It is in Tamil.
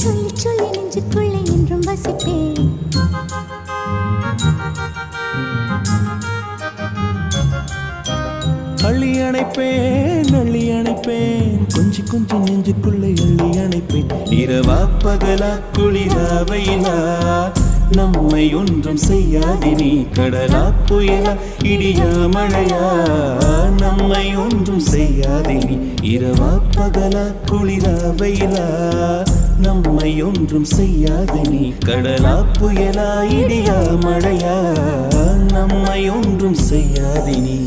சொல்லி சொல்லி நெஞ்சுக்குள்ளே என்றும் வசிப்பேன். அள்ளி அணைப்பேன் அள்ளி அணைப்பேன் கொஞ்சி கொஞ்சி நெஞ்சுக்குள்ளே அள்ளி அணைப்பேன். இரவா பகலா குளிரா வெயிலா நம்மை ஒன்றும் செய்யாது நீ. கடலா புயலா இடியா மழையா நம்மை ஒன்றும் செய்யாது நீ. இரவா பகலா குளிரா வெயிலா நம்மை ஒன்றும் செய்யாது நீ. கடலா புயலா இடியா மழையா நம்மை ஒன்றும் செய்யாது நீ.